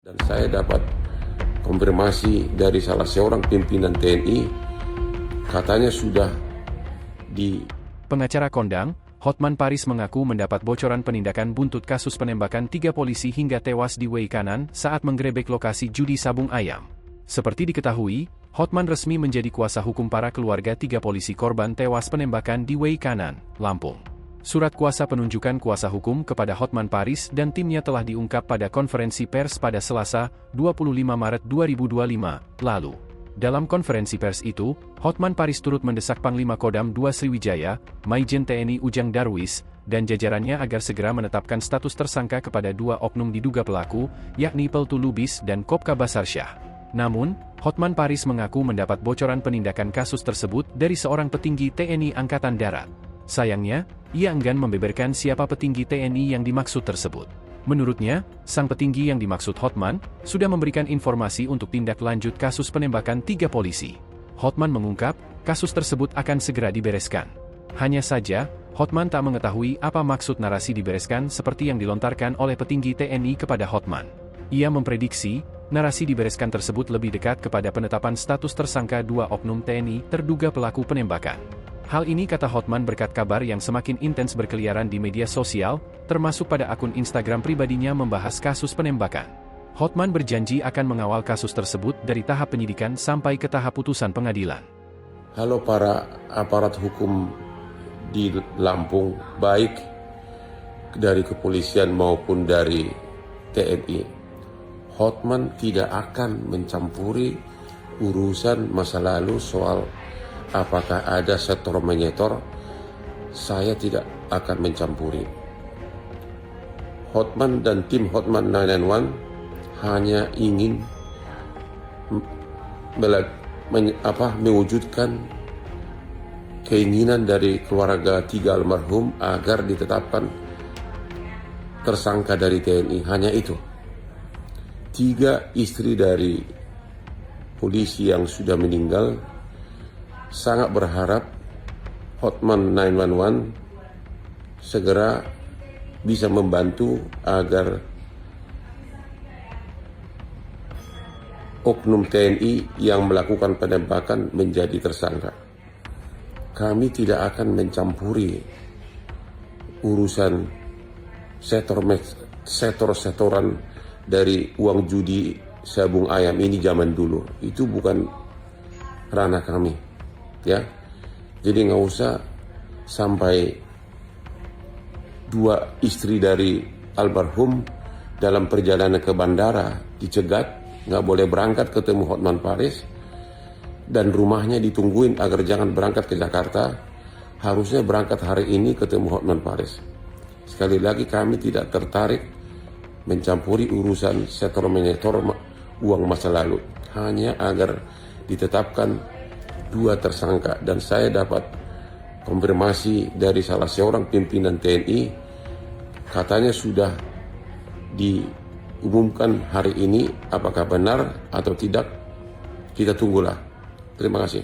Dan saya dapat konfirmasi dari salah seorang pimpinan TNI, katanya sudah di... Pengacara kondang, Hotman Paris mengaku mendapat bocoran penindakan buntut kasus penembakan 3 polisi hingga tewas di Wei Kanan saat menggerebek lokasi judi sabung ayam. Seperti diketahui, Hotman resmi menjadi kuasa hukum para keluarga 3 polisi korban tewas penembakan di Wei Kanan, Lampung. Surat kuasa penunjukan kuasa hukum kepada Hotman Paris dan timnya telah diungkap pada konferensi pers pada Selasa, 25 Maret 2025, lalu. Dalam konferensi pers itu, Hotman Paris turut mendesak Panglima Kodam II Sriwijaya, Maijen TNI Ujang Darwis, dan jajarannya agar segera menetapkan status tersangka kepada 2 oknum diduga pelaku, yakni Peltu Lubis dan Kopka Basarsyah. Namun, Hotman Paris mengaku mendapat bocoran penindakan kasus tersebut dari seorang petinggi TNI Angkatan Darat. Sayangnya, ia enggan membeberkan siapa petinggi TNI yang dimaksud tersebut. Menurutnya, sang petinggi yang dimaksud Hotman, sudah memberikan informasi untuk tindak lanjut kasus penembakan 3 polisi. Hotman mengungkap, kasus tersebut akan segera dibereskan. Hanya saja, Hotman tak mengetahui apa maksud narasi dibereskan seperti yang dilontarkan oleh petinggi TNI kepada Hotman. Ia memprediksi, narasi dibereskan tersebut lebih dekat kepada penetapan status tersangka 2 oknum TNI terduga pelaku penembakan. Hal ini kata Hotman berkat kabar yang semakin intens berkeliaran di media sosial, termasuk pada akun Instagram pribadinya membahas kasus penembakan. Hotman berjanji akan mengawal kasus tersebut dari tahap penyidikan sampai ke tahap putusan pengadilan. Halo para aparat hukum di Lampung, baik dari kepolisian maupun dari TNI. Hotman tidak akan mencampuri urusan masa lalu soal apakah ada setor menyetor, saya tidak akan mencampuri. Hotman dan tim Hotman 991 hanya ingin mewujudkan keinginan dari keluarga 3 almarhum agar ditetapkan tersangka dari TNI. Hanya itu. 3 istri dari polisi yang sudah meninggal sangat berharap Hotman 911 segera bisa membantu agar oknum TNI yang melakukan penembakan menjadi tersangka. Kami tidak akan mencampuri urusan setoran dari uang judi sabung ayam ini zaman dulu. Itu bukan ranah kami. Ya, jadi nggak usah sampai 2 istri dari almarhum dalam perjalanan ke bandara dicegat, nggak boleh berangkat ketemu Hotman Paris, dan rumahnya ditungguin agar jangan berangkat ke Jakarta. Harusnya berangkat hari ini ketemu Hotman Paris. Sekali lagi kami tidak tertarik mencampuri urusan setor menyetor uang masa lalu, hanya agar ditetapkan 2 tersangka. Dan saya dapat konfirmasi dari salah seorang pimpinan TNI, katanya sudah diumumkan hari ini. Apakah benar atau tidak, kita tunggulah. Terima kasih.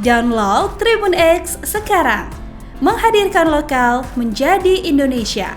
Download Tribun X sekarang, menghadirkan lokal menjadi Indonesia.